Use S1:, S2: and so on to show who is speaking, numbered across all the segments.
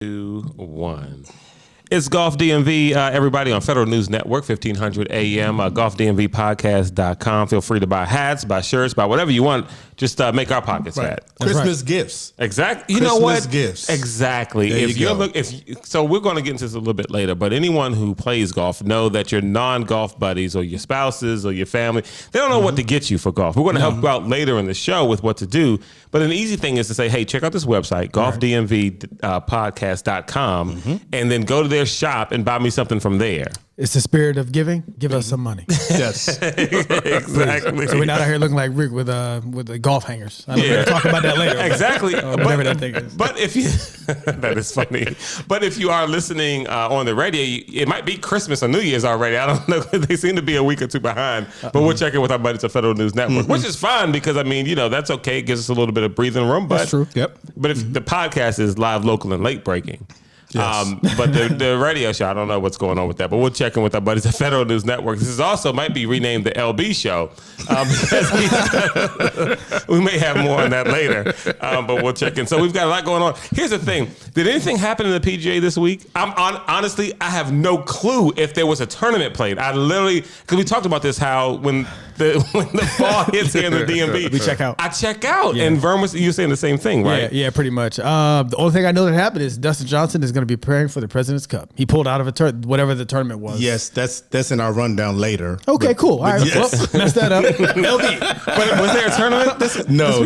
S1: 2, 1. It's Golf DMV, everybody on Federal News Network, 1500 AM, golfdmvpodcast.com. Feel free to buy hats, buy shirts, buy whatever you want. Just make our pockets fat.
S2: Christmas gifts.
S1: Exactly. You know what?
S2: Christmas gifts.
S1: Exactly.
S2: There you go.
S1: So we're going to get into this a little bit later, but anyone who plays golf know that your non-golf buddies or your spouses or your family, they don't know what to get you for golf. We're going to help you out later in the show with what to do. But an easy thing is to say, hey, check out this website, golfdmvpodcast.com, and then go to their shop and buy me something from there.
S3: It's the spirit of giving. Give us some money.
S2: Yes.
S1: Exactly.
S3: So we're not out here looking like Rick with the golf hangers. I know we're going to talk about that later.
S1: Exactly.
S3: Whatever that thing is.
S1: But if you, that is funny. But if you are listening on the radio, it might be Christmas or New Year's already. I don't know. They seem to be a week or two behind. But we're checking with our buddies at Federal News Network, which is fine because, I mean, that's okay. It gives us a little bit of breathing room. But,
S3: that's true.
S2: Yep.
S1: But if the podcast is live, local, and late breaking.
S2: Yes.
S1: But the radio show, I don't know what's going on with that, but we'll check in with our buddies at Federal News Network. This is also might be renamed the LB show. Because we may have more on that later, but we'll check in. So we've got a lot going on. Here's the thing. Did anything happen in the PGA this week? Honestly, I have no clue if there was a tournament played. I literally, because we talked about this, how when the fall hits here in the DMV,
S3: we check out.
S1: I check out. Yeah. And Vern, you're saying the same thing, right?
S3: Yeah, pretty much. The only thing I know that happened is Dustin Johnson is going to be preparing for the President's Cup. He pulled out of whatever the tournament was.
S2: Yes, that's in our rundown later.
S3: Okay, cool. All right,
S2: yes.
S3: well, mess that up.
S1: LB. But was there a tournament?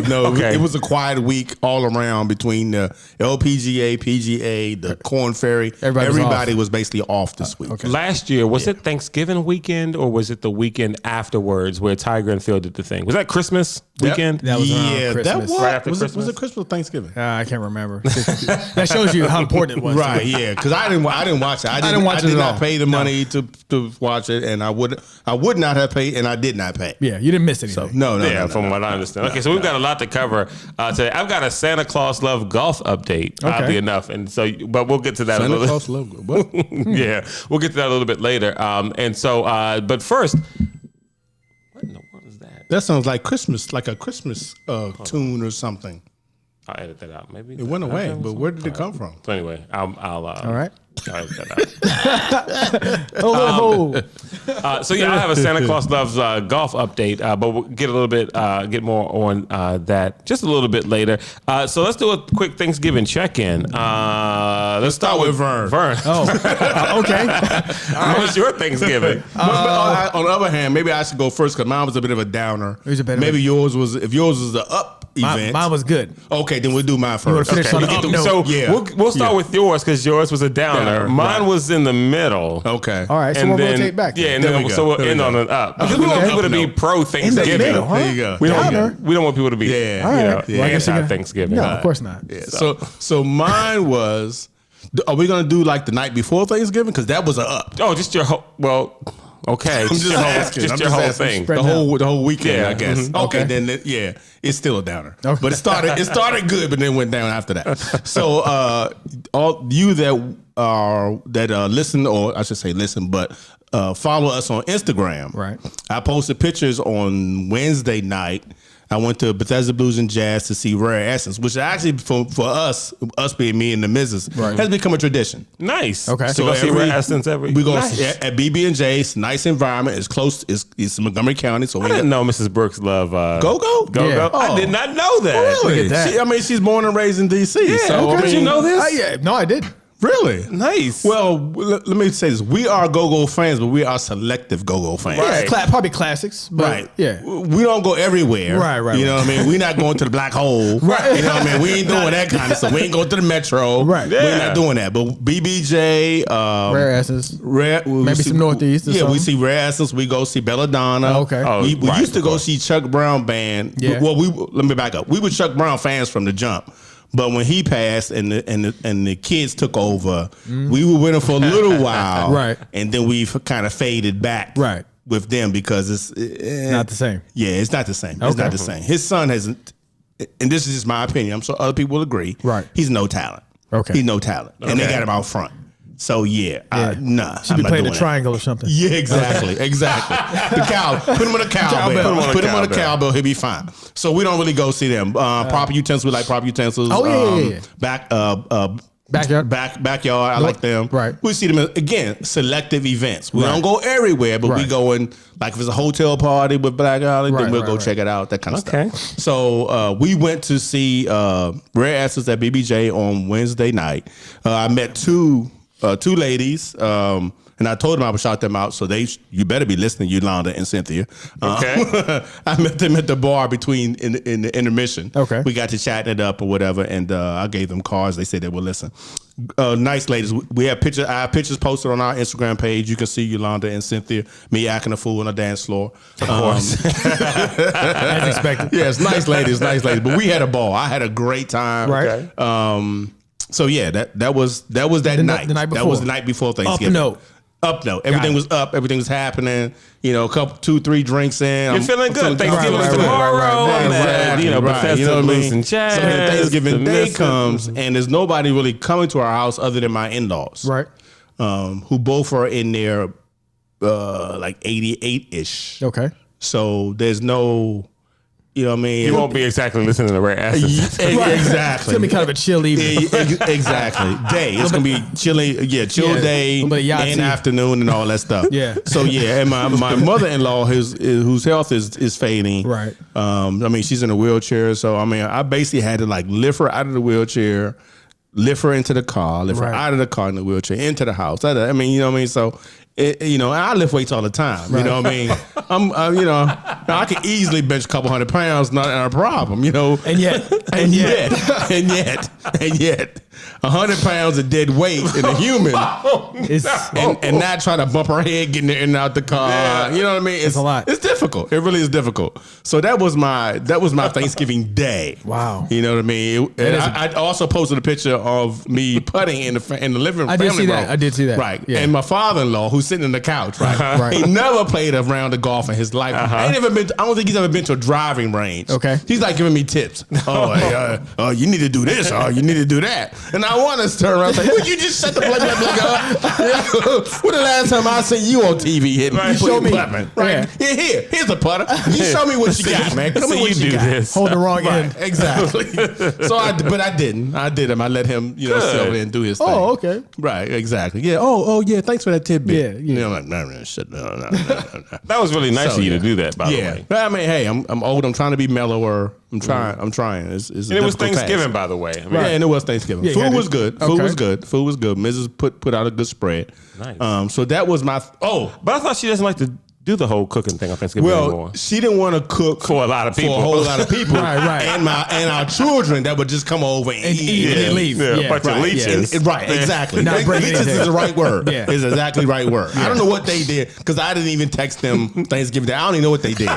S2: No.
S1: Okay.
S2: It was a quiet week all around between the LPGA, PGA, the Corn Ferry. Everybody was basically off this week.
S1: Okay. Last year, was it Thanksgiving weekend or was it the weekend afterwards where Tiger and Phil did the thing? Was that Christmas weekend?
S3: That was around Christmas.
S2: That was
S1: right after
S2: Christmas.
S1: Christmas.
S2: Was it Christmas or Thanksgiving?
S3: I can't remember. That shows you how important it was.
S2: Right, yeah. Because I didn't watch it. I did not pay the money to watch it, and I would not have paid, and I did not pay.
S3: Yeah, you didn't miss anything.
S2: So, no.
S1: From what I understand. Okay, so we've got a lot to cover today. I've got a Santa Claus Love golf update, oddly enough, and so, but we'll get to that.
S2: Santa Claus Love. What?
S1: Yeah, we'll get to that a little bit later. But first, what in the world is that?
S2: That sounds like Christmas, like a Christmas tune or something.
S1: I'll edit that out. Maybe
S2: it went away, but where did it come from?
S1: So anyway, I'll
S3: all right.
S1: I'll edit that out. So I have a Santa Claus Loves golf update, but we'll get a little bit, get more on that just a little bit later. So let's do a quick Thanksgiving check-in. Let's start with Vern.
S3: Okay.
S1: How was your Thanksgiving?
S2: But on the other hand, maybe I should go first because mine was a bit of a downer. Maybe yours was the up event.
S3: Mine was good.
S2: Okay, then we'll do mine first.
S3: We'll
S1: start with yours because yours was a downer. Mine was in the middle.
S2: Okay.
S3: All right, so we'll rotate back.
S1: Yeah, and then we'll end on an up. Because we want people to be pro Thanksgiving.
S2: There you go.
S1: We don't want people to be anti Thanksgiving.
S3: No, of course not.
S2: Yeah. So mine was, are we going to do like the night before Thanksgiving? Because that was an up.
S1: Oh, just your whole, okay.
S2: I'm just asking.
S1: Just your whole thing.
S2: The whole weekend,
S1: Yeah.
S2: I guess.
S1: Mm-hmm.
S2: Okay, then it's still a downer. Okay. But it started good, but then went down after that. So all you that listen, or I should say listen, but follow us on Instagram.
S3: Right.
S2: I posted pictures on Wednesday night. I went to Bethesda Blues and Jazz to see Rare Essence, which actually for us being me and the missus, has become a tradition.
S1: Nice.
S3: Okay.
S1: So go see Rare Essence we
S2: go at BB&J. It's a nice environment. It's close. It's Montgomery County. So
S1: I didn't know Mrs. Brooks loved
S2: Go-Go.
S1: Go-Go. Oh. I did not know that.
S2: Really?
S3: Look at that.
S2: She's born and raised in D.C.
S1: Yeah.
S2: So,
S1: Did you know this?
S3: Yeah. No, I did.
S2: Really?
S1: Nice.
S2: Well, let me say this. We are Go-Go fans, but we are selective Go-Go fans.
S1: Right.
S3: Yeah, probably classics. But
S2: Right.
S3: Yeah.
S2: We don't go everywhere.
S3: Right.
S2: You know what I mean? We're not going to the black hole.
S3: Right.
S2: You know what I mean? We ain't doing that kind of stuff. We ain't going to the metro.
S3: Right.
S2: We're
S1: Yeah.
S2: not doing that. But BBJ,
S3: Rare Essence.
S2: maybe
S3: some Northeast or
S2: Yeah, we
S3: something.
S2: see Rare Essence. We go see Belladonna.
S3: Okay.
S2: We
S1: right,
S2: used to
S1: of
S2: go
S1: course.
S2: see Chuck Brown band.
S3: Yeah.
S2: Well, let me back up. We were Chuck Brown fans from the jump. But when he passed and the kids took over, we were with him for a little while,
S3: Right.
S2: And then we kind of faded back,
S3: Right.
S2: with them because it's
S3: Not the same.
S2: Yeah, it's not the same. It's
S3: Okay.
S2: not the same. His son hasn't, and this is just my opinion. I'm sure other people will agree.
S3: Right.
S2: He's no talent.
S3: Okay.
S2: He's no talent, and they got him out front. So nah.
S3: Should be playing the triangle or something.
S2: Yeah, exactly. The cow. Put him on a cowbell. Put him on a cowbell. He'll be fine. So we don't really go see them. Proper utensils. We like proper utensils.
S3: Oh, yeah.
S2: Back
S3: Backyard.
S2: I like them.
S3: Right.
S2: We see them again, selective events. We don't go everywhere, but we go in, like if it's a hotel party with Black Island, then we'll go check it out, that kind of stuff. So we went to see Rare Essence at BBJ on Wednesday night. I met two ladies. And I told them I would shout them out, so you better be listening, Yolanda and Cynthia.
S1: Okay.
S2: I met them at the bar in the intermission.
S3: Okay.
S2: We got to chatting it up or whatever, and I gave them cards. They said they would listen. Nice ladies. We have pictures. I have pictures posted on our Instagram page. You can see Yolanda and Cynthia, me acting a fool on the dance floor.
S1: Of course.
S3: As expected.
S2: Yes, nice ladies. But we had a ball. I had a great time.
S3: Right.
S2: So yeah, that was that night.
S3: The night before.
S2: That was the night before Thanksgiving. Up note. Everything was up. Everything was happening. You know, a couple, 2-3 drinks in.
S1: You're feeling good. Thanksgiving's
S2: tomorrow.
S1: You know, Bethesda Blues and Jazz.
S2: So then Thanksgiving Day comes, and there's nobody really coming to our house other than my in-laws,
S3: Right.
S2: Who both are in their like 88-ish.
S3: Okay.
S2: So there's no. You know what I mean?
S1: You won't be exactly listening to Rare Essence.
S2: Exactly.
S3: It's gonna be kind of a chill evening.
S2: Exactly. Day. It's gonna be chilly. Yeah, chill day and afternoon and all that stuff.
S3: Yeah.
S2: So yeah, and my mother-in-law, whose health is fading.
S3: Right.
S2: I mean, she's in a wheelchair, so I mean, I basically had to like lift her out of the wheelchair, lift her into the car, lift her out of the car in the wheelchair into the house. I mean, you know what I mean? So. I lift weights all the time. You know what I mean? I can easily bench a couple $100 pounds, not a problem. You know,
S3: and yet,
S2: 100 pounds of dead weight in a human, and not trying to bump her head getting in and out the car. Yeah. You know what I mean?
S3: It's a lot.
S2: It's difficult. It really is difficult. So that was my Thanksgiving day.
S3: Wow.
S2: You know what I mean? I also posted a picture of me putting in the living room.
S3: I did see that.
S2: Right.
S3: Yeah.
S2: And my father-in-law, who's sitting on the couch, right? He never played a round of golf in his life. I don't think he's ever been to a driving range.
S3: Okay.
S2: He's like giving me tips. You need to do this. You need to do that. And I want to turn around and say, would you just shut the blah, blah, blah, When the last time I seen you on TV hitting?
S3: Right. Show me.
S2: Right. Yeah. Here's a putter. You show me what you got, man. Show me what you got.
S1: This.
S3: Hold the wrong end.
S2: Exactly. But I didn't. I did him. I let him, sit over there and do his thing.
S3: Oh, okay.
S2: Right. Exactly. Yeah. Oh, yeah. Thanks for that tidbit.
S3: Yeah.
S2: You know, I'm like, no, shit, no.
S1: That was really nice of you to do that, by the way.
S2: But I mean, hey, I'm old. I'm trying to be mellower. I'm trying. It's
S1: and it was Thanksgiving, by the way. I mean,
S2: and it was Thanksgiving. Food was good. Food was good. Mrs. put out a good spread.
S1: Nice.
S2: So that was my.
S1: But I thought she doesn't like to do the whole cooking thing on Thanksgiving anymore.
S2: She didn't want to cook
S1: for a lot of people.
S2: For a whole lot of people.
S3: Right.
S2: And our children that would just come over and eat
S3: and leave.
S1: A bunch of leeches.
S2: Right, exactly.
S3: Leeches
S2: is the right word.
S3: Yeah.
S2: Is exactly the right word. I don't know what they did because I didn't even text them Thanksgiving Day. I don't even know what they did.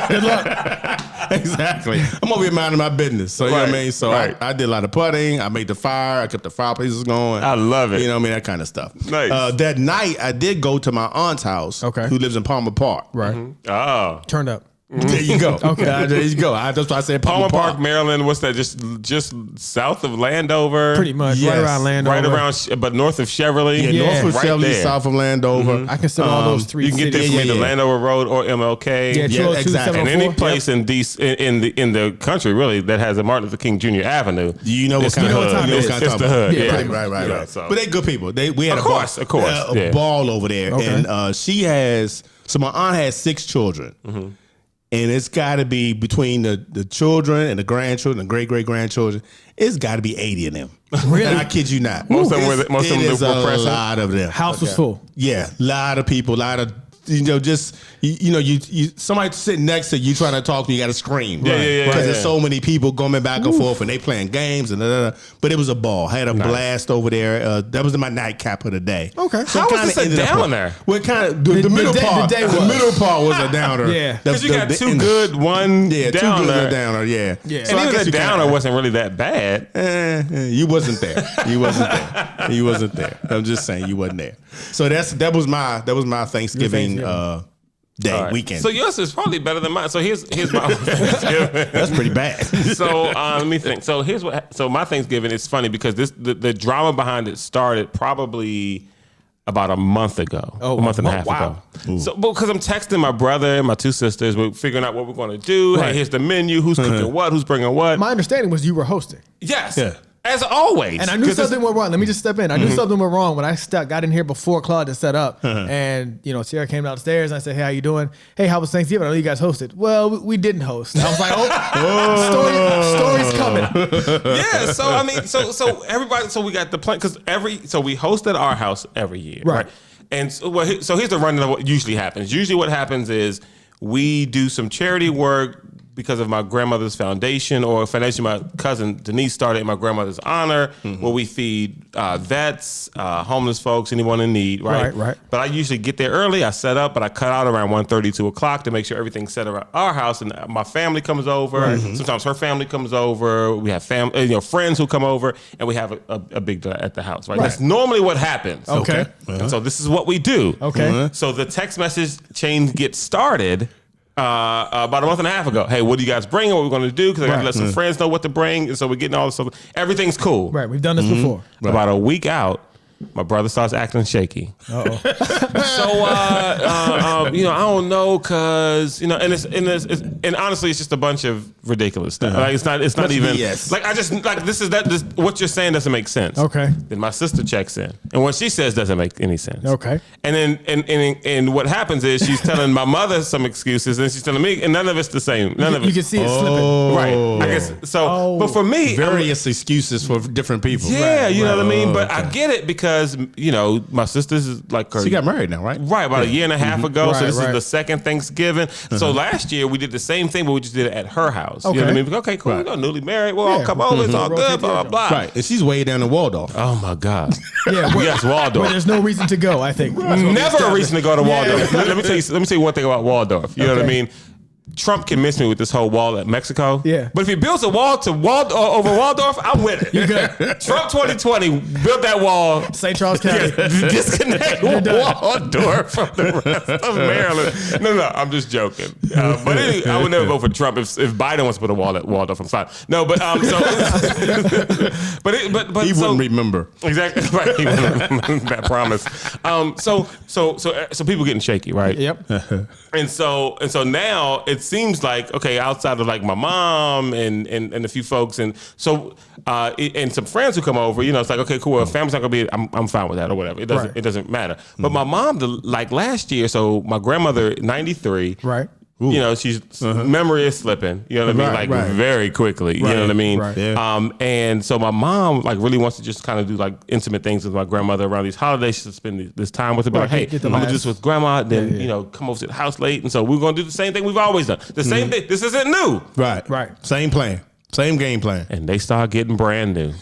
S3: Good luck.
S2: Exactly. I'm over here minding my business. So you know what I mean? So I did a lot of putting. I made the fire. I kept the fireplaces going.
S1: I love it.
S2: You know what I mean? That kind of stuff.
S1: Nice.
S2: That night I did go to my aunt's house, who lives in Palmer Park.
S3: Right.
S1: Mm-hmm. Oh.
S3: Turned up.
S2: There you go. Okay. There you go. That's why I said
S1: Palmer Park, Maryland. What's that? Just south of Landover.
S3: Pretty much.
S2: Yes.
S3: Right around Landover.
S1: Right around, but north of Cheverly.
S2: Yeah, north of
S1: right
S2: Cheverly,
S1: there.
S2: south of Landover.
S3: I consider all those three.
S1: You can get there from either Landover Road or MLK.
S3: Yeah,
S2: exactly.
S1: And any place in the country really that has a Martin Luther King Jr. Avenue.
S2: Do you know what kind of
S3: hood?
S1: It's the hood. Yeah.
S2: Right.
S1: Yeah, so.
S2: But they good people. We had a ball over there, and she has. So my aunt has 6 children. Mm-hmm. And it's got to be between the children and the grandchildren, the great-great-grandchildren, it's got to be 80 of them.
S3: Really?
S2: And I kid you not.
S1: Most of them were present.
S2: A lot of them.
S3: House was full.
S2: Yeah, a lot of people, a lot of, just, somebody sitting next to you trying to talk to you, got to scream. Because there's so many people going back and forth and they playing games and But it was a ball. I had a blast over there. That was my nightcap of the day.
S3: Okay.
S1: So how was this a downer?
S2: Well, kind of, the middle part. The middle part was a downer.
S3: Yeah.
S1: Because you got two good, one downer.
S2: Two good downer, yeah.
S1: So and even the downer wasn't really that bad.
S2: You wasn't there. You wasn't there. I'm just saying you wasn't there. So that was my Thanksgiving day weekend.
S1: So yours is probably better than mine. So here's my Thanksgiving.
S2: That's pretty bad.
S1: So let me think. So here's what. So my Thanksgiving is funny because the drama behind it started probably about a month ago, a month and a half ago. Ooh. So because I'm texting my brother and my 2 sisters, we're figuring out what we're going to do. Right. Hey, here's the menu. Who's cooking what? Who's bringing what?
S3: My understanding was you were hosting.
S1: Yes.
S2: Yeah.
S1: As always.
S3: And I knew something went wrong. Let me just step in. I knew something went wrong when I got in here before Claude to set up. And, Sierra came downstairs and I said, hey, how you doing? Hey, how was Thanksgiving? I know you guys hosted. Well, we didn't host. I was like, story's coming.
S1: Yeah, so I mean, so everybody, so we got the plan, because we host at our house every year. Right. And so here's the rundown of what usually happens. Usually what happens is we do some charity work because of my grandmother's foundation, or foundation my cousin Denise started in my grandmother's honor, where we feed vets, homeless folks, anyone in need, right?
S3: Right.
S1: But I usually get there early. I set up, but I cut out around 1:30, 2 o'clock to make sure everything's set around our house, and my family comes over. Sometimes her family comes over. We have friends who come over, and we have a big dinner at the house, right? That's normally what happens.
S3: Okay.
S1: And so this is what we do.
S3: Okay.
S1: So the text message chain gets started about a month and a half ago. Hey, what do you guys bring? What we're going to do? Because I got to let some friends know what to bring. And so we're getting all this stuff. Everything's cool.
S3: Right. We've done this before.
S1: About a week out, my brother starts acting shaky.
S3: Uh-oh.
S1: So, I don't know, cause and honestly, it's just a bunch of ridiculous stuff. Like it's not even
S2: BS.
S1: like what you're saying doesn't make sense.
S3: Okay.
S1: Then my sister checks in, and what she says doesn't make any sense.
S3: Okay.
S1: And then and what happens is she's telling my mother some excuses, and she's telling me, and none of it's the same. None of it.
S3: You can see it slipping.
S1: Right. I guess so. But for me,
S2: various excuses for different people.
S1: yeah, you know what I mean. But I get it because my sister's like her.
S2: She got married now, right?
S1: Right, about a year and a half ago.
S3: Right,
S1: so this
S3: right.
S1: is the second Thanksgiving. So last year we did the same thing, but we just did it at her house.
S3: Okay.
S1: You know what I mean? Okay, cool.
S2: Right.
S1: We're newly married. We'll all come over. It's all good. Blah blah blah.
S2: Right, and she's way down in Waldorf.
S1: Oh my God.
S3: Yeah.
S1: Yes, Waldorf.
S3: Where there's no reason to go, I think.
S1: Never a reason to go to Waldorf.
S3: Yeah.
S1: Let me tell you one thing about Waldorf. You know what I mean? Trump can miss me with this whole wall at Mexico.
S3: Yeah.
S1: But if he builds a wall over Waldorf, I'm with it.
S3: You're good.
S1: Trump 2020 built that wall.
S3: St. Charles County.
S1: Disconnect Waldorf from the rest of Maryland. No, I'm just joking. But anyway, I would never vote for Trump if Biden wants to put a wall at Waldorf. I'm fine. No, but but
S2: He wouldn't remember.
S1: Exactly right. He wouldn't remember that promise. So people getting shaky, right?
S3: Yep.
S1: And so now it seems like, okay, outside of like my mom and a few folks and so and some friends who come over, it's like, okay, cool, well, family's not gonna be, I'm fine with that or whatever. It doesn't matter. But my mom, like last year, so my grandmother, 93,
S3: Right.
S1: She's memory is slipping. You know what I mean? Very quickly. You know what I mean?
S3: Right.
S2: Yeah.
S1: And so my mom really wants to just kind of do like intimate things with my grandmother around these holidays. She'll spend this time with her. But like, hey, I'm gonna do this with grandma. Then come over to the house late. And so we're gonna do the same thing we've always done. The same thing. This isn't new.
S2: Right. Same plan. Same game plan.
S1: And they start getting brand new.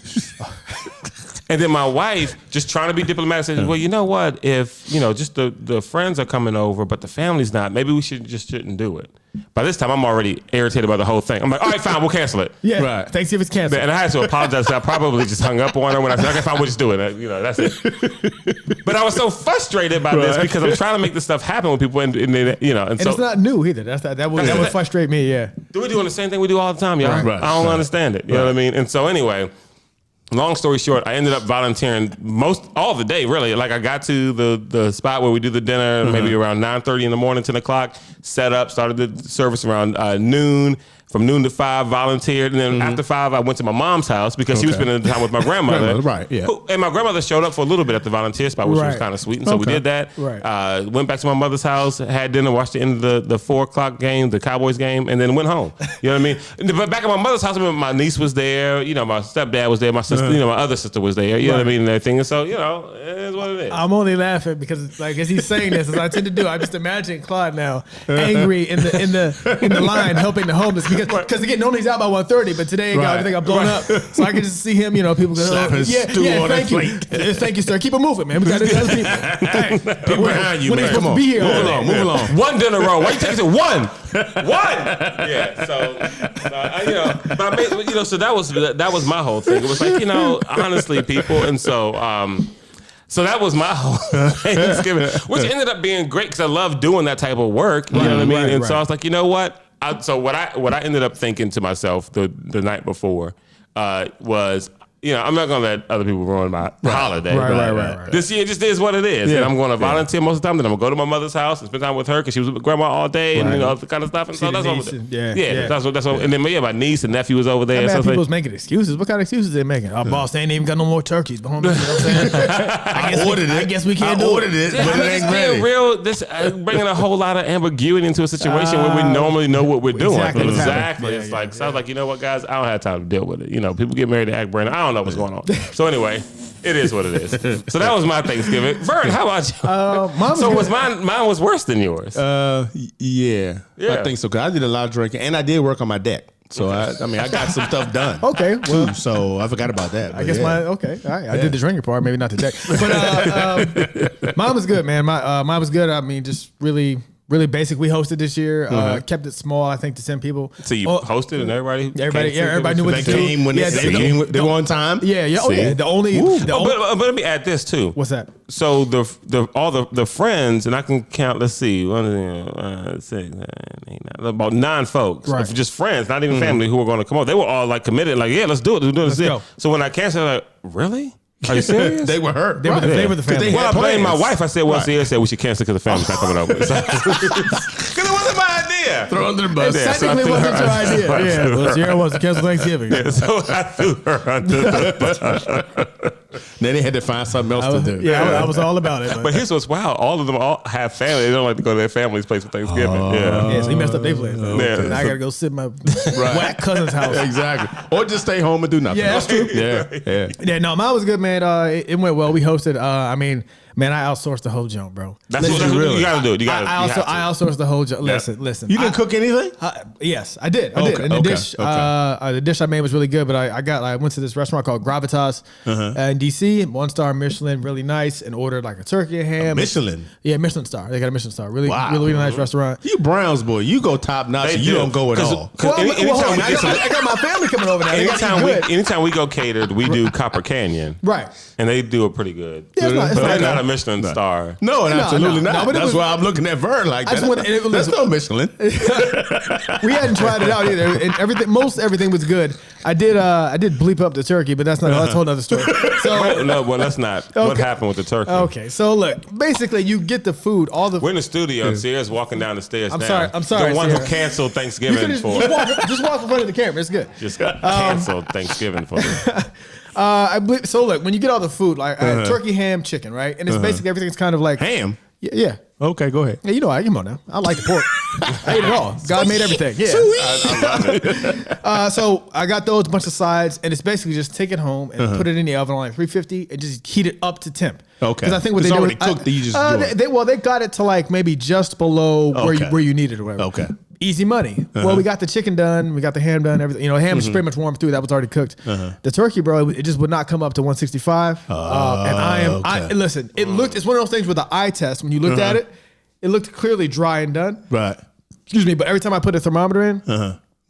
S1: And then my wife, just trying to be diplomatic, says, well, you know what? If, just the friends are coming over, but the family's not, maybe we shouldn't do it. By this time, I'm already irritated by the whole thing. I'm like, all right, fine, we'll cancel it.
S3: Yeah,
S2: right.
S3: Thanksgiving's canceled.
S1: And I had to apologize. I probably just hung up on her when I said, okay, fine, we'll just do it. That's it. But I was so frustrated by this because I'm trying to make this stuff happen with people, and so
S3: it's not new either. That would frustrate me. Yeah,
S1: we're doing the same thing we do all the time, y'all.
S2: Right.
S1: I don't understand it. You know what I mean? And so anyway. Long story short, I ended up volunteering all the day, really. Like I got to the spot where we do the dinner, maybe around 9:30 in the morning, 10 o'clock, set up, started the service around noon. From noon to 5, volunteered, and then after 5, I went to my mom's house because she was spending time with my grandmother.
S2: Right, yeah.
S1: And my grandmother showed up for a little bit at the volunteer spot, which was kind of sweet, and so we did that.
S3: Right.
S1: Went back to my mother's house, had dinner, watched the end of the 4 o'clock game, the Cowboys game, and then went home. You know what I mean? But back at my mother's house, my niece was there, my stepdad was there, my sister, my other sister was there, you know what I mean, and everything. And so, it is what it is.
S3: I'm only laughing because, like, as he's saying this, as I tend to do, I just imagine Claude now angry in the line helping the homeless because again, normally he's out by 1:30, but today everything got blown up. So I can just see him, people go, thank you. Thank you, sir. Keep it moving, man. We got other people. Hey,
S2: people behind you,
S3: when
S2: man.
S3: they supposed to be here.
S2: Move along.
S1: One dinner roll. Why you taking it? One. Yeah. So so that was my whole thing. It was like, honestly, people, and so. So that was my whole Thanksgiving, which ended up being great because I love doing that type of work. You know what I mean? And so I was like, you know what? So what I ended up thinking to myself the night before was I'm not gonna let other people ruin my holiday.
S3: Right.
S1: This year just is what it is.
S2: Yeah.
S1: And I'm gonna volunteer most of the time. Then I'm gonna go to my mother's house and spend time with her because she was with grandma all day and all the kind of stuff. And so that's what I'm gonna do. Yeah. That's what. And then my niece and nephew was over there.
S3: Man, people's making excuses. What kind of excuses they making? Our boss, they ain't even got no more turkeys. But homie, you know what I'm saying? I guess we can't do it.
S2: I ordered it, but it ain't ready.
S1: This bringing a whole lot of ambiguity into a situation where we normally know what we're doing. Exactly. It's like sounds like, you know what, guys, I don't have time to deal with it. People get married to act brand. I don't know what's going on. So anyway, it is what it is. So that was my Thanksgiving. Vern, how about you? Mine was worse than yours.
S2: Yeah. I think so. Cause I did a lot of drinking and I did work on my deck. So I got some stuff done.
S3: Okay, well,
S2: too, so I forgot about that.
S3: I guess all right. I did the drinking part, maybe not the deck. But mine was good, man. Mine was good. I mean, just really basic. We hosted this year. Kept it small, I think, to 10 people.
S1: So you hosted and everybody
S3: knew what to do.
S2: Came when they were on time.
S3: Yeah. Oh yeah.
S1: But let me add this too.
S3: What's that?
S1: So all the friends, and I can count. Let's see, 1, 6, 7, 8, 9, about 9 folks, just friends, not even family, who were going to come over. They were all like committed, like, yeah, let's do it. Let's do it. So when I canceled, like, really? Are you serious?
S2: They were hurt.
S3: They were the family.
S1: Well, I blamed my wife. I said, Sierra said we should cancel because the family's not coming over. Because it wasn't my idea.
S2: Throw under the bus.
S3: Technically, it wasn't your idea. Yeah, well, Sierra wants to cancel Thanksgiving.
S1: Yeah, so I threw her under the bus.
S2: Then they had to find something else to do.
S3: Yeah, I was all about it.
S1: But here's what's wild. All of them have family. They don't like to go to their family's place for Thanksgiving.
S3: So he messed up their place. Now I got to go sit in my whack cousin's house.
S2: Exactly. Or just stay home and do nothing.
S3: Yeah, that's true.
S2: Yeah.
S3: No, mine was good, man. It went well. We hosted. Man, I outsourced the whole junk, bro.
S1: That's what you got to do. I
S3: outsourced the whole junk. Listen.
S2: You didn't cook anything?
S3: Yes, I did. And the dish I made was really good. But I went to this restaurant called Gravitas in DC, 1-star Michelin, really nice, and ordered like a turkey and ham.
S2: Michelin?
S3: Yeah, Michelin star. They got a Michelin star. Really nice restaurant.
S2: You Browns boy, you go top notch. You don't go at all.
S3: I got my family coming over now.
S1: Anytime we go catered, we do Copper Canyon.
S3: Right.
S1: And they do it pretty good.
S3: Yeah, it's
S1: not a Michelin star.
S2: No, absolutely not.
S3: But
S2: that's why I'm looking at Vern like that. That's no Michelin.
S3: We hadn't tried it out either, and everything was good. I did bleep up the turkey, but that's a whole other story. So
S1: let's not. Okay. What happened with the turkey?
S3: Okay, so look, basically you get the food. We're
S1: in the studio. And Sierra's walking down the stairs.
S3: I'm sorry.
S1: The one
S3: Sierra.
S1: who canceled Thanksgiving for.
S3: Just walk in front of the camera. It's good.
S1: Just canceled Thanksgiving for me.
S3: I believe so. Look, when you get all the food, like turkey, ham, chicken, right, and it's basically everything's kind of like
S2: ham.
S3: Yeah.
S2: Okay, go ahead.
S3: Yeah, come on now. I like the pork. I ate it all. God made everything. Yeah.
S1: I love it.
S3: So I got those bunch of sides, and it's basically just take it home and put it in the oven on like 350 and just heat it up to temp.
S2: Okay.
S3: Because I think what
S2: it's
S3: they
S2: already
S3: do
S2: cooked. You just
S3: they got it to like maybe just below where you need it or whatever.
S2: Okay.
S3: Easy money. Well, we got the chicken done. We got the ham done. Everything. Ham was pretty much warm through. That was already cooked. The turkey, bro, it just would not come up to 165. And listen, it looked. It's one of those things with the eye test. When you looked at it, it looked clearly dry and done.
S2: Right.
S3: Excuse me, but every time I put a thermometer in,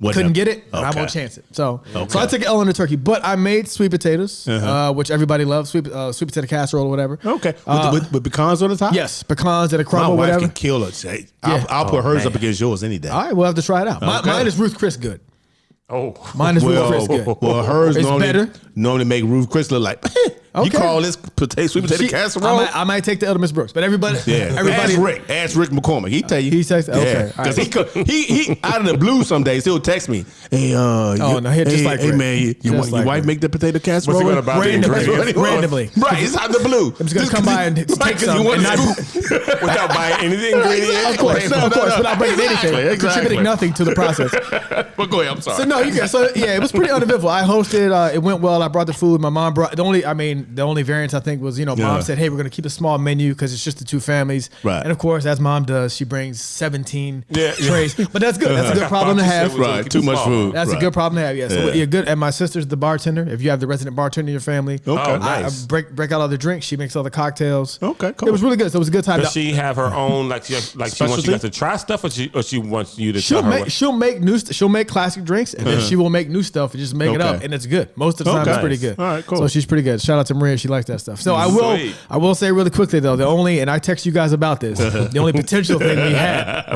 S3: couldn't get it, and I won't chance it. So I took an L on the turkey, but I made sweet potatoes, which everybody loves, sweet potato casserole or whatever.
S2: Okay, with pecans on the top.
S3: Yes, pecans that are crumble.
S2: My wife
S3: whatever.
S2: can kill it. I'll put hers up against yours any day.
S3: All right, we'll have to try it out. Mine is Ruth Chris good.
S1: Oh,
S3: mine is Ruth Chris good.
S2: Well, hers
S3: better.
S2: Normally make Ruth Chris look like. You call this sweet potato casserole?
S3: I might take the other Miss Brooks, but everybody.
S2: Ask Rick McCormick. He tell you.
S3: He texts. Okay,
S2: because he out of the blue some days he'll text me. Hey, hey man, your wife make the potato casserole?
S1: What's he gonna buy?
S3: Randomly,
S2: right? It's out of the blue.
S3: I'm just gonna come by and take some
S1: without buying any of the ingredients.
S3: Of course, without bringing anything, contributing nothing to the process.
S2: But go ahead. I'm sorry.
S3: So no, you can. So yeah, it was pretty uneventful. I hosted. It went well. I brought the food. My mom brought the only variance I think was, mom said, hey, we're going to keep a small menu because it's just the two families.
S2: Right.
S3: And of course, as mom does, she brings 17 trays. But that's good. That's a good problem to have.
S2: Right. Too much food.
S3: That's a good problem to have. Yeah. So you're good. And my sister's the bartender. If you have the resident bartender in your family,
S1: nice.
S3: I break out all the drinks. She makes all the cocktails.
S2: Okay, cool.
S3: It was really good. So it was a good time.
S1: Does she have her own she wants you guys to try stuff, or she wants you to tell her?
S3: She'll make new. She'll make classic drinks, and then she will make new stuff and just make it up, and it's good. Most of the time, it's pretty good.
S2: All right, cool.
S3: So she's pretty good. Shout out to Maria. She likes that stuff. So I will say really quickly though, and I text you guys about this. The only potential thing we had,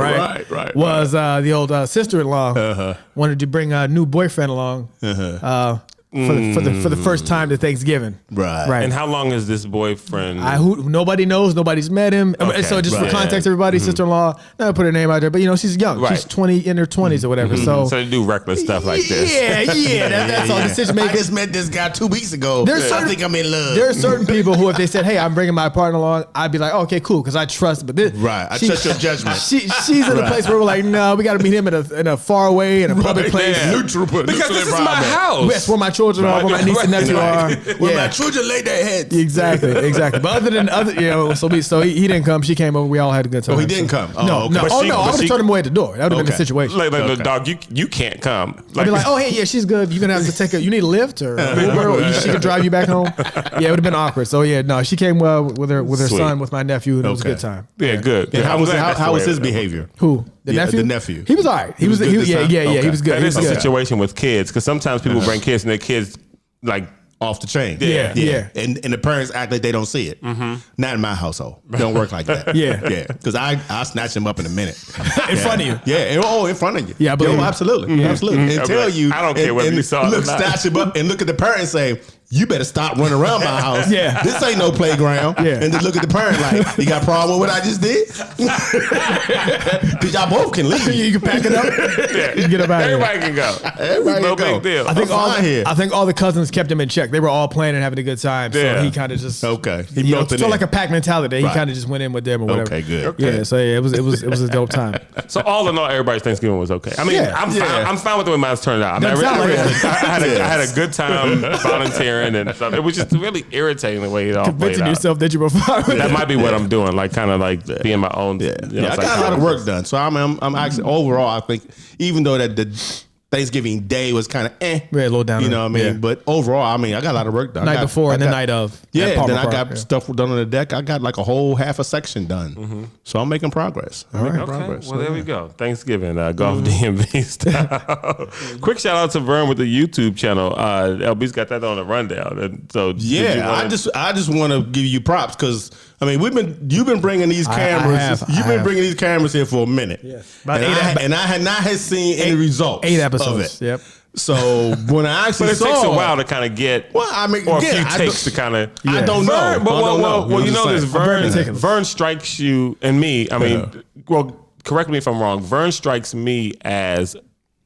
S3: was the old sister-in-law wanted to bring a new boyfriend along. for the first time to Thanksgiving.
S2: Right.
S1: And how long is this boyfriend?
S3: Nobody knows. Nobody's met him.
S1: Okay,
S3: So just for
S1: right.
S3: context, everybody, sister-in-law, not put her name out there, but she's young.
S1: Right.
S3: She's 20 in her 20s or whatever. So
S1: they do reckless stuff like this.
S3: Yeah. That's all decision
S2: I
S3: making.
S2: just met this guy 2 weeks ago. I think I'm in love.
S3: There are certain people who, if they said, "Hey, I'm bringing my partner along," I'd be like, oh, "Okay, cool," because I trust. But this,
S2: Right. I trust your judgment.
S3: She's in a place where we're like, "No, we got to meet him in a far away in a public place."
S1: Yeah.
S2: Neutral.
S1: Because this is my house.
S3: That's where my children are, where my niece and nephew are.
S2: Where my children lay their heads.
S3: Exactly. But so he didn't come. She came over. We all had a good time.
S2: Oh, he didn't come.
S3: No.
S2: Okay.
S3: I would have turned him away at the door. That would have been the
S2: Okay.
S3: situation.
S1: Like, dog, you can't come.
S3: I'd be like, "Oh, hey, yeah, she's good. You're gonna have to take you need a lift or Uber, or she can drive you back home." Yeah, it would have been awkward. So yeah, no, she came with her
S1: Sweet.
S3: son, with my nephew, and it was a
S2: Okay.
S3: good time.
S1: Yeah, good.
S2: And
S1: I'm glad that's
S2: how
S1: the
S2: was
S1: way
S2: his
S1: it-
S2: behavior?
S3: Who? The
S2: Yeah,
S3: nephew?
S2: the nephew.
S3: He was all right. He was
S2: good this time?
S3: He
S2: Okay.
S3: was good.
S1: That
S3: He
S1: is
S3: was
S1: a
S3: good.
S1: situation with kids because sometimes people bring kids and their kids like
S2: Off the chain.
S3: Yeah.
S2: And the parents act like they don't see it. Not in my household. Don't work like that.
S3: Yeah.
S2: Because I'll snatch him up in a minute.
S3: in front of you.
S2: Yeah. In front of you.
S3: Yeah, I believe
S2: Yo,
S3: you.
S2: absolutely. Absolutely. And
S1: I'll be
S2: tell
S1: like,
S2: you.
S1: I don't care whether
S2: and
S1: you saw it or
S2: look,
S1: not.
S2: snatch him up and look at the parent and say, "You better stop running around my house.
S3: Yeah.
S2: This ain't no playground."
S3: Yeah.
S2: And then look at the parent like, "You got a problem with what I just did?" Because y'all both can leave.
S3: You can pack it up.
S1: Yeah.
S3: You get up out of here.
S1: Everybody can go.
S2: Everybody
S1: no
S2: can go.
S1: big deal.
S3: I think
S2: I'm fine
S3: all the cousins kept him in check. They were all playing and having a good time. So
S1: Yeah.
S3: he kind of just
S2: Okay. He
S3: He
S2: melted
S3: felt
S2: in.
S3: like a pack mentality. He
S2: Right.
S3: kind of just went in with them or whatever.
S2: Okay, good.
S3: Yeah. So yeah, it was a dope time.
S1: So all in all, everybody's Thanksgiving was okay. I mean,
S3: Yeah.
S1: I'm fine with the way mine's turned out. I, mean,
S3: Doesn't sound like it.
S1: I had a good time volunteering and stuff. It was just really irritating the way it all played
S3: Convincing
S1: out.
S3: yourself that you were fine with
S1: That
S3: it.
S1: might be what I'm doing, like kind of like being my own.
S2: Yeah,
S1: you know,
S2: I got a lot of work done. So I'm actually overall, I think even though that the Thanksgiving Day was kind of
S3: Yeah, a little down.
S2: you know what I mean?
S3: Yeah.
S2: But overall, I mean, I got a lot of work done.
S3: Night before and the night of.
S2: Yeah,
S3: at Palmer
S2: then I
S3: Park,
S2: got
S3: yeah.
S2: stuff done on the deck. I got like a whole half a section done. So I'm making progress.
S1: Okay, well, there we go. Thanksgiving, Golf DMV style. Quick shout out to Vern with the YouTube channel. LB's got that on the rundown. And so did you
S2: Yeah,
S1: wanna-
S2: I just want to give you props because I mean you've been bringing these cameras. You've been bringing these cameras here for a minute.
S3: Yes.
S2: And I had not seen any results.
S3: 8
S2: of
S3: episodes.
S2: it.
S3: Yep.
S2: So when I actually
S1: But it
S2: saw
S1: takes a while to kind of get,
S2: Well, I mean,
S1: or
S2: again,
S1: a few takes to kind of.
S2: I don't know.
S1: Vern, but
S2: I don't know.
S1: well,
S2: I'm
S1: you
S2: just
S1: know this.
S2: saying.
S3: very
S1: Vern,
S3: meticulous.
S1: Vern strikes you and me. I mean, well, correct me if I'm wrong. Vern strikes me as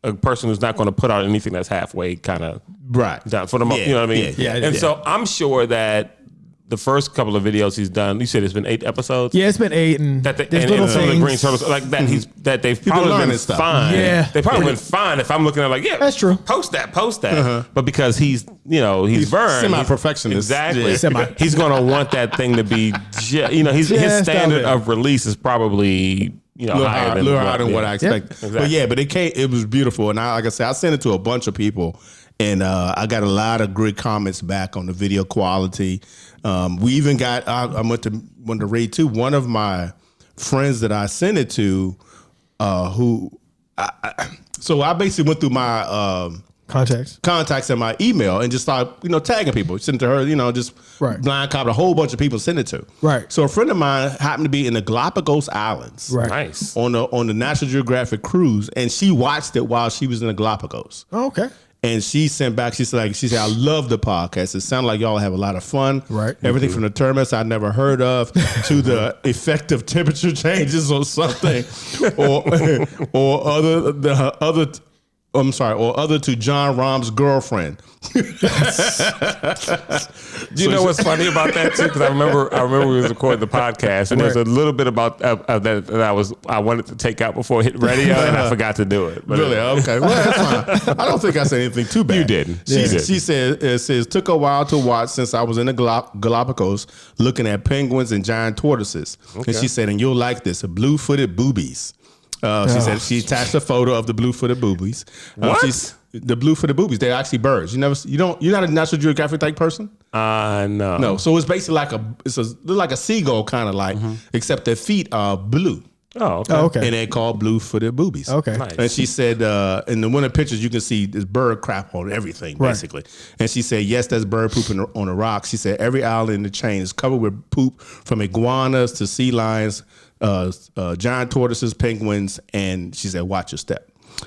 S1: a person who's not going to put out anything that's halfway kind of
S2: right
S1: down for the most.
S2: Yeah,
S1: You know what I mean?
S2: yeah,
S1: And so I'm sure that the first couple of videos he's done, you said it's been 8 episodes.
S3: Yeah, it's been 8 and
S1: That
S3: there's little
S1: some of the
S3: things.
S1: green turtles like that they've probably
S2: learning
S1: been
S2: stuff.
S1: fine.
S3: Yeah.
S1: They probably been fine if I'm looking at like, yeah,
S3: That's true.
S1: Post that. But because he's Vern,
S2: semi-perfectionist.
S1: Exactly.
S2: Yeah.
S3: Semi.
S1: He's gonna want that thing to be his
S3: Just
S1: standard
S3: a bit.
S1: of release is probably higher than
S2: what I expected.
S1: Exactly.
S2: But yeah, but it was beautiful. And like I said, I sent it to a bunch of people, and I got a lot of great comments back on the video quality. We even got I went to raid too. One of my friends that I sent it to, so I basically went through my contacts in my email and just started, tagging people. Sent it to her, just
S3: Right.
S2: blind copy a whole bunch of people sent it to.
S3: Right.
S2: So a friend of mine happened to be in the Galapagos Islands.
S3: Right.
S1: Nice.
S2: On the National Geographic cruise, and she watched it while she was in the Galapagos.
S3: Oh, okay.
S2: And she sent back. She said, "I love the podcast. It sounds like y'all have a lot of fun.
S3: Right.
S2: Everything from the termites I'd never heard of to the effective temperature changes or something, or other to John Rahm's girlfriend."
S1: Do you know what's funny about that too? Because I remember we was recording the podcast, and there's a little bit about that I wanted to take out before hitting radio, and I forgot to do it. But
S2: Really? Okay. Well, that's fine. I don't think I said anything too bad.
S1: You didn't.
S2: She said, it says, took a while to watch since I was in the Galapagos looking at penguins and giant tortoises. And she said, and you'll like this, blue-footed boobies. She said she attached a photo of the blue-footed boobies.
S1: What?
S2: The blue-footed boobies, they're actually birds. You're not a National Geographic type person?
S1: No.
S2: No. So it's basically like a seagull kind of like, except their feet are blue.
S1: Oh, okay.
S3: Oh, okay.
S2: And they're called blue-footed boobies.
S3: Okay.
S1: Nice.
S2: And she said, in the one of the pictures, you can see this bird crap on everything,
S3: Right.
S2: basically. And she said, yes, that's bird poop on the rocks. She said, every island in the chain is covered with poop from iguanas to sea lions, giant tortoises, penguins, and she said, watch your step.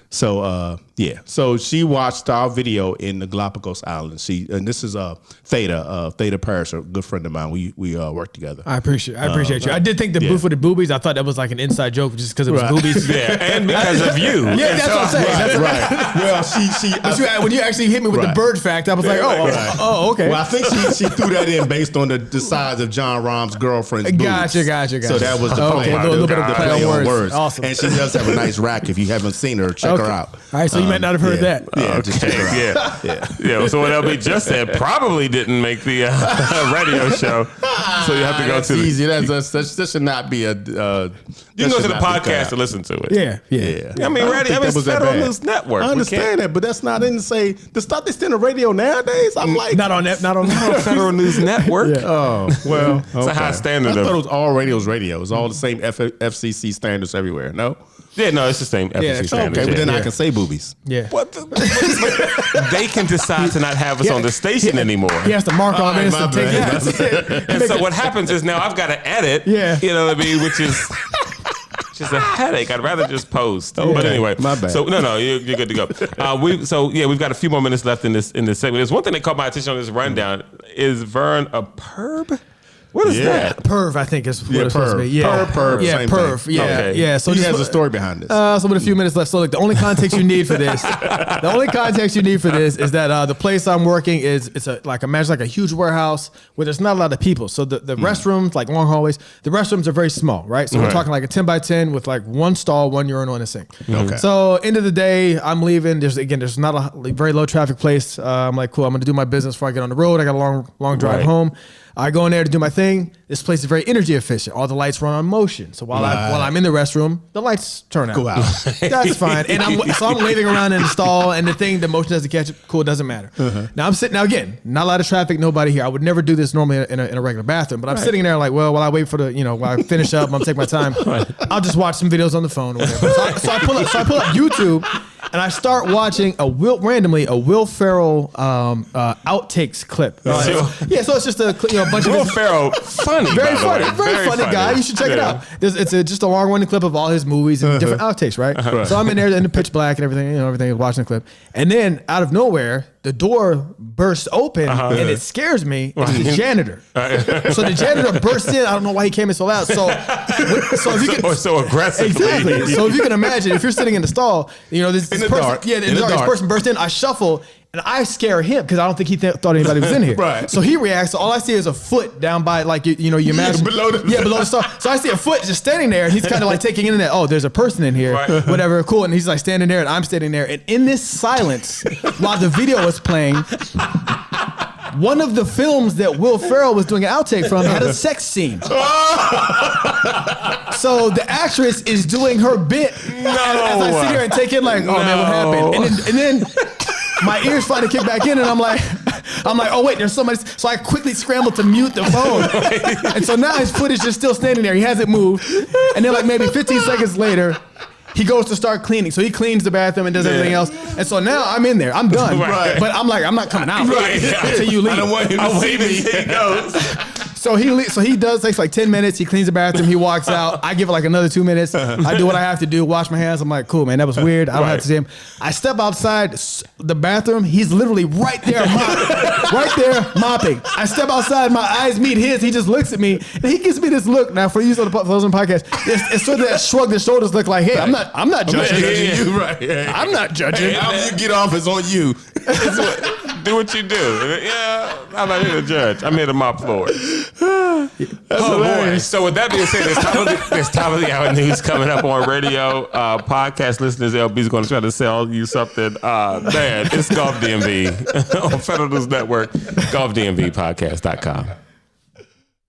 S2: So so she watched our video in the Galapagos Islands. And this is Theta Parrish, a good friend of mine. We work together.
S3: I appreciate you. I did think the booth with the boobies. I thought that was like an inside joke just because it was boobies.
S1: Yeah, and because of you.
S3: Yeah, that's what I'm saying. That's
S2: Right. Well,
S3: when you actually hit me with the bird fact, I was like, oh, okay.
S2: Well, I think she threw that in based on the size of John Rahm's girlfriend's boobs.
S3: Gotcha.
S2: So that was the play.
S3: A little bit of the play on words. Awesome.
S2: And she does have a nice rack. If you haven't seen her, check her out.
S3: All right, so you might not have heard that.
S2: Yeah, just check her out.
S1: Yeah. So what LB just said probably didn't make the radio show. So you have to go to
S2: easy. That should not be a.
S1: You can go to the podcast to listen to it.
S3: Yeah.
S1: I mean, it's Federal News Network.
S2: I understand that, but that's not in to say the stuff that's in the radio nowadays. I'm like,
S3: not on
S1: Federal News Network.
S2: Oh well,
S1: it's a high standard.
S2: I thought it was all radio's radio. It's all the same FCC standards everywhere. No.
S1: Yeah, no, it's the same FCC standards.
S2: Okay, but then I can say boobies.
S3: Yeah.
S1: They can decide to not have us on the station anymore.
S3: He has to mark all this and take it.
S1: And so what happens is now I've got to edit.
S3: Yeah.
S1: You know what I mean? Which is just a headache. I'd rather just post. But anyway,
S2: my bad.
S1: So no, you're good to go. We've got a few more minutes left in this segment. There's one thing that caught my attention on this rundown. Is Vern a perb? What is that?
S3: Perv, I think is what it's supposed to be. Yeah,
S2: perv.
S3: Yeah,
S2: same
S3: perv.
S2: thing.
S3: Yeah,
S1: Okay.
S3: yeah. So
S2: He has a story behind this.
S3: So with a few minutes left, so look, the only context you need for this, is that the place I'm working is imagine like a huge warehouse where there's not a lot of people. So the restrooms, like long hallways, the restrooms are very small, right? So we're talking like a 10 by 10 with like one stall, one urinal, and a sink.
S2: Okay.
S3: So end of the day, I'm leaving. There's not a very low traffic place. I'm like, cool. I'm gonna do my business before I get on the road. I got a long drive home. I go in there to do my thing. This place is very energy efficient. All the lights run on motion. So while I'm in the restroom, the lights turn out.
S2: Go out.
S3: That's fine. And I'm waving around in the stall, and the motion doesn't catch it. Cool, it doesn't matter. Now I'm sitting. Now again, not a lot of traffic, nobody here. I would never do this normally in a regular bathroom, but I'm sitting there like, well, while I wait for while I finish up, I'm gonna take my time. I'll just watch some videos on the phone or whatever. So I pull up YouTube. And I start watching randomly a Will Ferrell outtakes clip. So it's just a bunch of
S1: Will Ferrell, funny,
S3: very funny guy. You should check it out. It's just a long-running clip of all his movies and different outtakes, right? So I'm in there in the pitch black and everything, watching the clip, and then out of nowhere, the door bursts open and it scares me. It's the janitor. So the janitor bursts in. I don't know why he came in so loud. So if you can,
S1: or so aggressive.
S3: Exactly. So if you can imagine, if you're sitting in the stall, this
S2: dark.
S3: Yeah, in the dark. This person bursts in. I shuffle. And I scare him because I don't think he thought anybody was in here.
S2: Right.
S3: So he reacts. So all I see is a foot down by you imagine
S2: below the
S3: below the stall. So I see a foot just standing there, and he's kind of like taking in that. Oh, there's a person in here.
S1: Right.
S3: Whatever. Cool. And he's like standing there, and I'm standing there. And in this silence, while the video was playing, one of the films that Will Ferrell was doing an outtake from had a sex scene. So the actress is doing her bit as I sit here and take in like, oh man, what happened? And then my ears finally kick back in, and I'm like, oh wait, there's somebody. So I quickly scrambled to mute the phone, and so now his footage is still standing there. He hasn't moved, and then like maybe 15 seconds later, he goes to start cleaning. So he cleans the bathroom and does everything else, and so now I'm in there. I'm done, but I'm like, I'm not coming out until you leave.
S2: I don't want him to see me.
S1: He goes.
S3: So he takes like 10 minutes. He cleans the bathroom. He walks out. I give it like another 2 minutes. I do what I have to do. Wash my hands. I'm like, cool, man. That was weird. I don't have to see him. I step outside the bathroom. He's literally right there mopping. I step outside. My eyes meet his. He just looks at me, and he gives me this look. Now, for you on the podcast, it's sort of that shrug the shoulders look like, hey, I'm not judging
S2: you. Right.
S3: I'm not judging.
S2: Hey, how you get off is on you.
S1: Do what you do. Yeah, I'm not here to judge. I'm here to mop floors. Boy. So with that being said, there's top of the hour news coming up on radio. Podcast listeners, LB's going to try to sell you something. Man, it's Golf DMV on Federal News Network, golfdmvpodcast.com.